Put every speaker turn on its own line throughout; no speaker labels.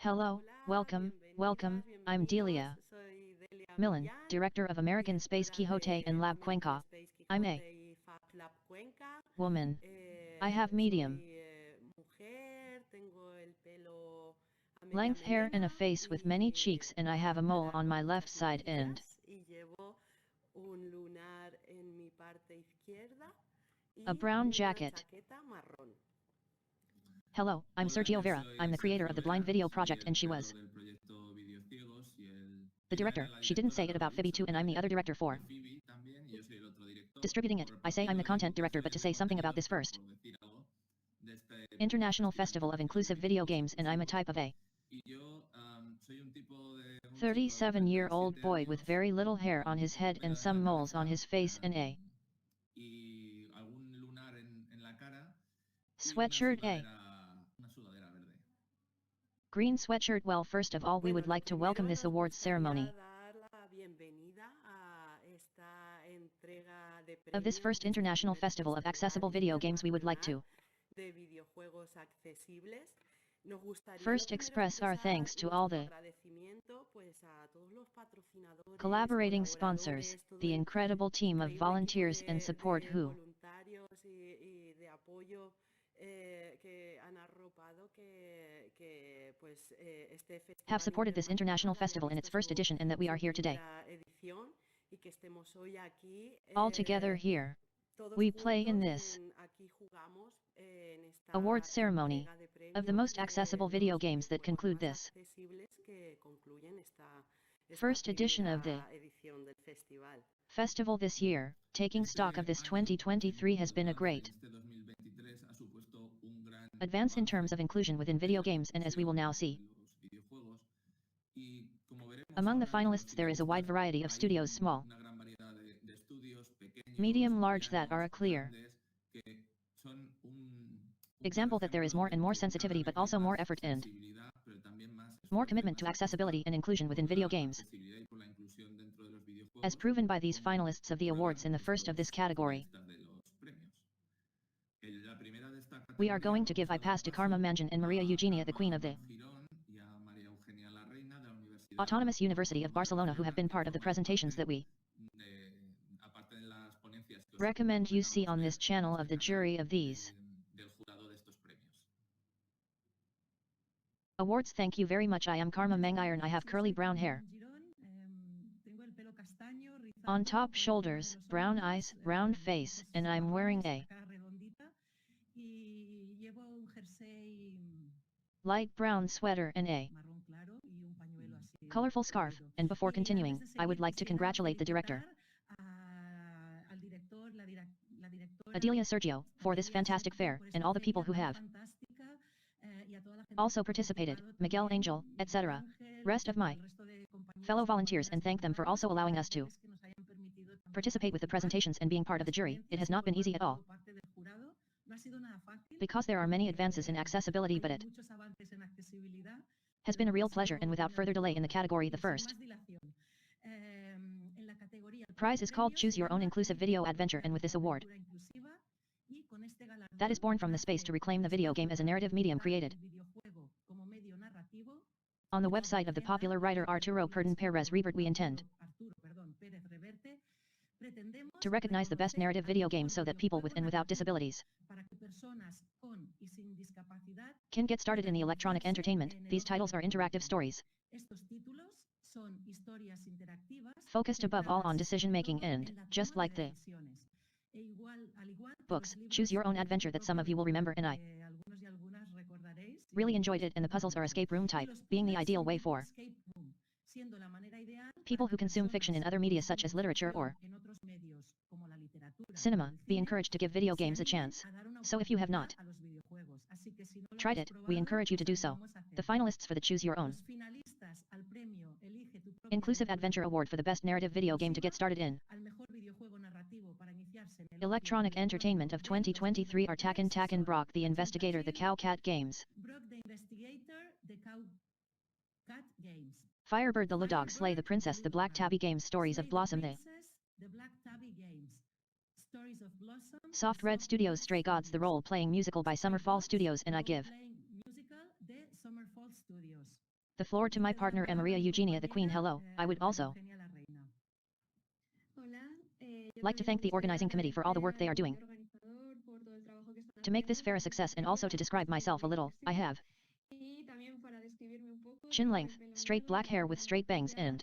Hello, welcome, I'm Delia Millen, Director of American Space Quixote and Lab Cuenca. I'm a woman. I have medium length hair and a face with many cheeks, and I have a mole on my left side and a brown jacket. Hello, I'm Sergio Vera, I'm the creator of the Blind Video project and she was the director. She didn't say it about FIVI too, and I'm the other director for distributing it. I say I'm the content director, but to say something about this first International Festival of Inclusive Video Games, and I'm a type of a 37-year-old boy with very little hair on his head and some moles on his face and a sweatshirt, a green sweatshirt. Well, first of all, we would like to welcome this awards ceremony of this first International Festival of Accessible Video Games. We would like to first express our thanks to all the collaborating sponsors, the incredible team of volunteers and support who have supported this international festival in its first edition, and that we are here today. All together here, we play in this awards ceremony of the most accessible video games that conclude this first edition of the festival this year. Taking stock of this 2023 has been a great advance in terms of inclusion within video games, and as we will now see, among the finalists there is a wide variety of studios, small, medium, large, that are a clear example that there is more and more sensitivity, but also more effort and more commitment to accessibility and inclusion within video games, as proven by these finalists of the awards in the first of this category. We are going to give I pass to Karma Manjan and Maria Eugenia, the Queen of the Autonomous University of Barcelona, who have been part of the presentations that we recommend you see on this channel of the jury of these awards. Thank you very much. I am Karma Mangiron. I have curly brown hair on top shoulders, brown eyes, round face, and I'm wearing a light brown sweater and a colorful scarf. And before continuing, I would like to congratulate the director, Adelia Sergio, for this fantastic fair, and all the people who have also participated, Miguel Angel, etc., rest of my fellow volunteers, and thank them for also allowing us to participate with the presentations and being part of the jury. It has not been easy at all, because there are many advances in accessibility, but it has been a real pleasure. And without further delay, in the category the first prize is called Choose Your Own Inclusive Video Adventure, and with this award that is born from the space to reclaim the video game as a narrative medium created on the website of the popular writer Arturo Perdón Pérez Reverte, we intend to recognize the best narrative video game so that people with and without disabilities can get started in the electronic entertainment. These titles are interactive stories focused above all on decision making, and just like the books, Choose Your Own Adventure, that some of you will remember, and I really enjoyed it, and the puzzles are escape room type, being the ideal way for people who consume fiction in other media such as literature or cinema, be encouraged to give video games a chance. So if you have not tried it, we encourage you to do so. The finalists for the Choose Your Own Inclusive Adventure Award for the Best Narrative Video Game to get started in electronic entertainment of 2023 are Taken Brock the Investigator, the Cow Cat Games, Firebird the Ludog Slay the Princess, the Black Tabby Games, Stories of Blossom, the Soft Red Studios, Stray Gods the Role Playing Musical by Summerfall Studios, and I Give The floor to my partner and Maria Eugenia the Queen. Hello, I would also like to thank the organizing committee for all the work they are doing to make this fair a success, and also to describe myself a little. I have chin length, straight black hair with straight bangs and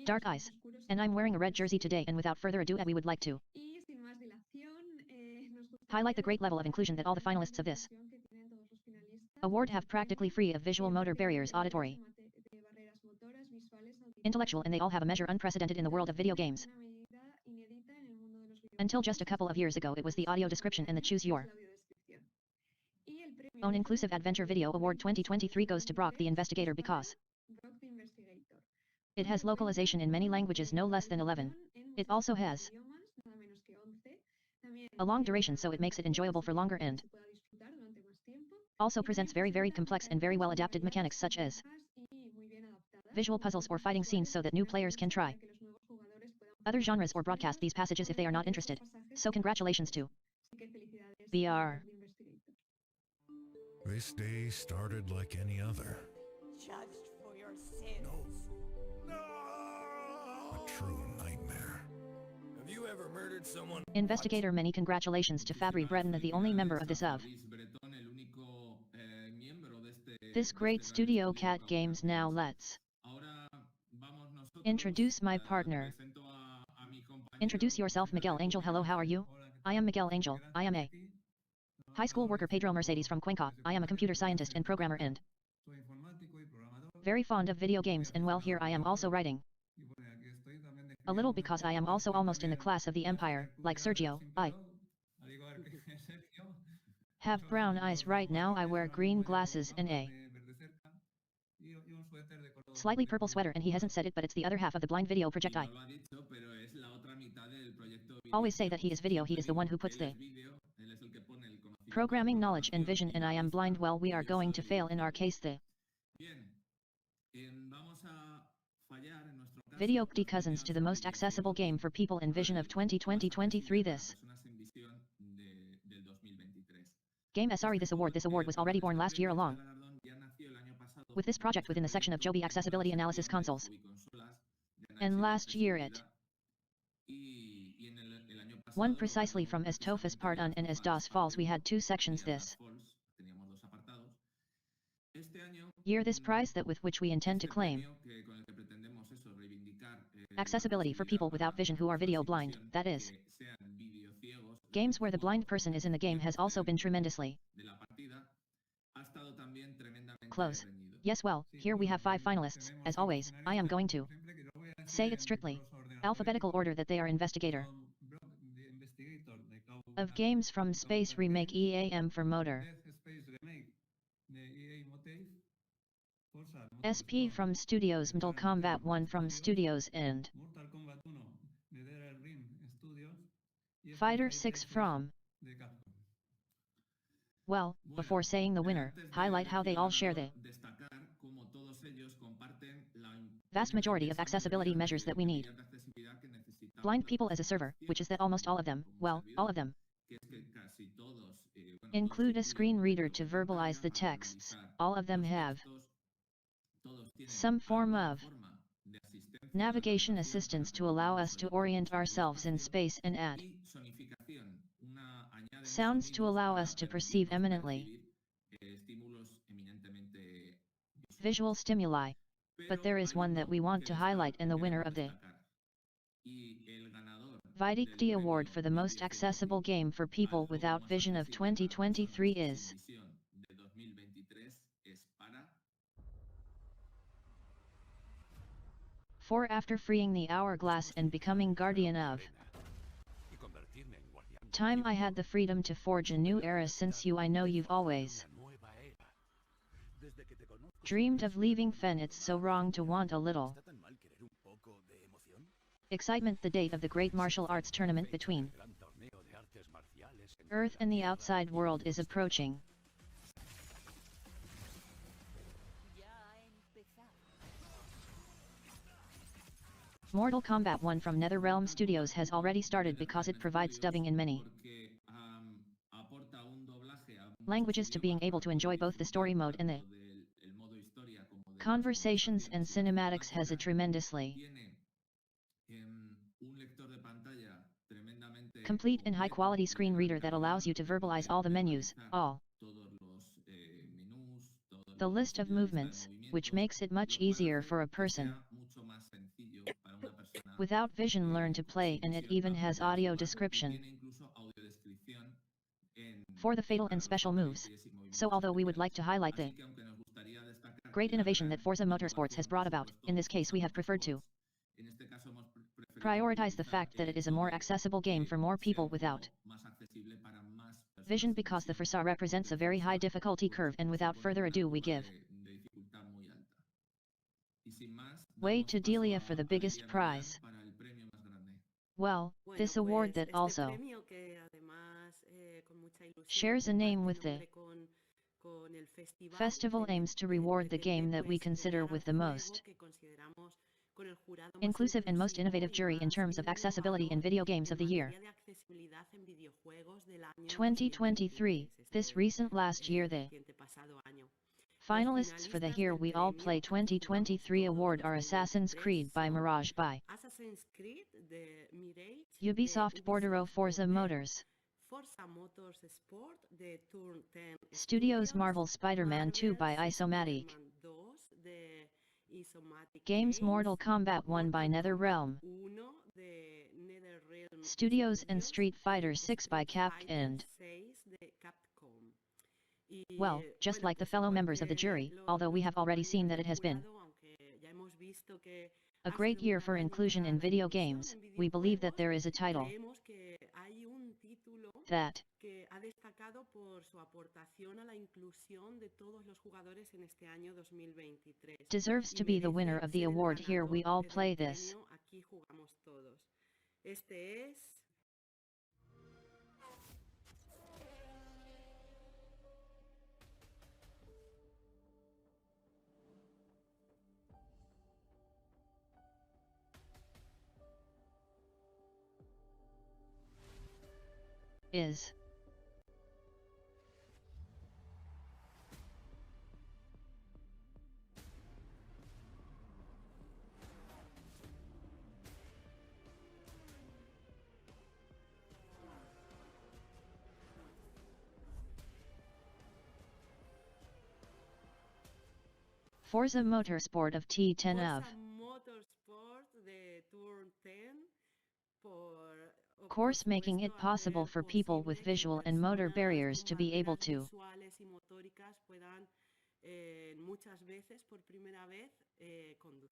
dark eyes. And I'm wearing a red jersey today, and without further ado, we would like to highlight the great level of inclusion that all the finalists of this award have practically free of visual motor barriers, auditory, intellectual, and they all have a measure unprecedented in the world of video games. Until just a couple of years ago, it was the audio description, and the Choose Your Own Inclusive Adventure Video Award 2023 goes to Brock the Investigator because it has localization in many languages, no less than 11. It also has a long duration, so it makes it enjoyable for longer, and also presents very complex and very well adapted mechanics such as visual puzzles or fighting scenes, so that new players can try other genres or broadcast these passages if they are not interested. So congratulations to BR.
This day started like any other.
Judged for your sins.
No! A true nightmare.
Have you ever murdered someone?
Investigator, many congratulations to Fabri Breton, the only member of this great studio Cat Games. Now let's introduce my partner. Introduce yourself, Miguel Angel. Hello, how are you? I am Miguel Angel. I am a high school worker. Pedro Mercedes from Cuenca. I am a computer scientist and programmer and very fond of video games, and well, here I am also writing a little because I am also almost in the class of the Empire, like Sergio. I have brown eyes right now. I wear green glasses and a slightly purple sweater, and he hasn't said it, but it's the other half of the blind video project. I always say that he is video, he is the one who puts the programming knowledge and vision, and I am blind. Well, we are going to fail in our case. The Video Cousins to the most accessible game for people in vision of 2020-23. This game, sorry, this award was already born last year along with this project within the section of Joby Accessibility Analysis Consoles. And last year it won precisely from as Tofas Part On and as Das Falls. We had two sections this year. This prize that with which we intend to claim accessibility for people without vision who are video blind, that is, games where the blind person is in the game, has also been tremendously close. Yes, well, here we have 5 finalists. As always, I am going to say it strictly alphabetical order that they are investigator of games from Space Remake EAM for Motor, SP from Studios, Mortal Kombat 1 from Studios, and Fighter 6 from. Well, before saying the winner, highlight how they all share the vast majority of accessibility measures that we need. Blind people as a server, which is that almost all of them, well, all of them, include a screen reader to verbalize the texts. All of them have some form of navigation assistance to allow us to orient ourselves in space, and add sounds to allow us to perceive eminently visual stimuli. But there is one that we want to highlight, and the winner of the VÍDEO Award for the most accessible game for people without vision of 2023 is for after freeing the hourglass and becoming guardian of time, I had the freedom to forge a new era since you. I know you've always dreamed of leaving Fen. It's so wrong to want a little excitement. The date of the great martial arts tournament between Earth and the outside world is approaching. Mortal Kombat 1 from NetherRealm Studios has already started because it provides dubbing in many languages to being able to enjoy both the story mode and the Conversations and cinematics has a tremendously complete and high-quality screen reader that allows you to verbalize all the menus, all the list of movements, which makes it much easier for a person without vision learn to play, and it even has audio description for the fatal and special moves. So although we would like to highlight the great innovation that Forza Motorsports has brought about, in this case we have preferred to prioritize the fact that it is a more accessible game for more people without vision, because the Forza represents a very high difficulty curve, and without further ado we give way to Delia for the biggest prize. Well, this award that also shares a name with the festival aims to reward the game that we consider with the most inclusive and most innovative jury in terms of accessibility in video games of the year 2023. This recent last year the finalists for the Here We All Play 2023 award are Assassin's Creed by Mirage by Ubisoft, Bordeaux, Forza Motors Studios, Marvel, Spider-Man 2 by Isomatic Games, Mortal Kombat 1 by NetherRealm Studios, and Street Fighter 6 by Capcom. Well, just like the fellow members of the jury, although we have already seen that it has been a great year for inclusion in video games, we believe that there is a title that deserves to be the winner of the award. Here We All Play this. Is Forza Motorsport of T10 of course, making it possible for people with visual and motor barriers to be able to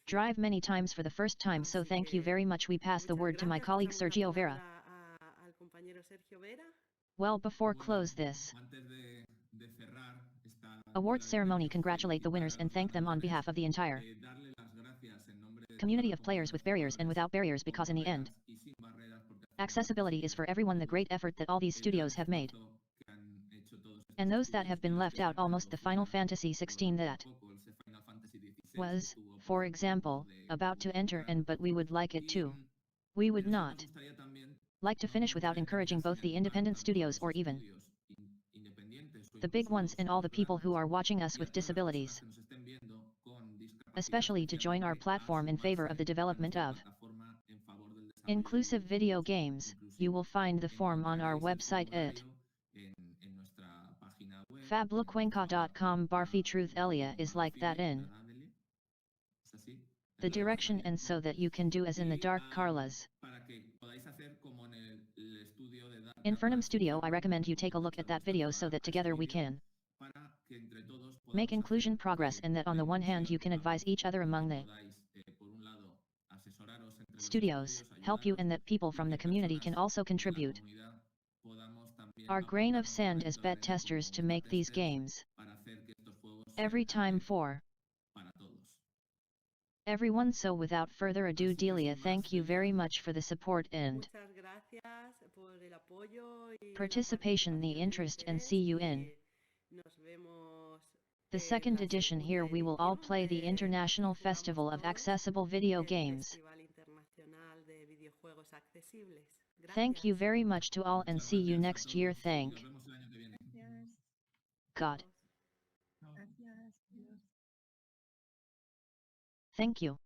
drive many times for the first time. So thank you very much. We pass the word to my colleague Sergio Vera. Well, before close this awards ceremony, congratulate the winners and thank them on behalf of the entire community of players with barriers and without barriers, because in the end, accessibility is for everyone. The great effort that all these studios have made, and those that have been left out, almost the Final Fantasy XVI that was, for example, about to enter, and but we would like it to. We would not like to finish without encouraging both the independent studios or even the big ones, and all the people who are watching us with disabilities, especially to join our platform in favor of the development of inclusive video games. You will find the form on our website at fablocuenca.com. Barfi Truth Elia is like that in the direction, and so that you can do as in the Dark Carla's Infernum Studio. I recommend you take a look at that video so that together we can make inclusion progress, and that on the one hand you can advise each other among the studios, help you, and that people from the community can also contribute our grain of sand as bet testers to make these games every time for everyone. So without further ado, Delia, thank you very much for the support and participation, the interest, and see you in the second edition. Here we will all play the International Festival of Accessible Video Games. Thank you very much to all, and see you next year. Thank God. Thank you.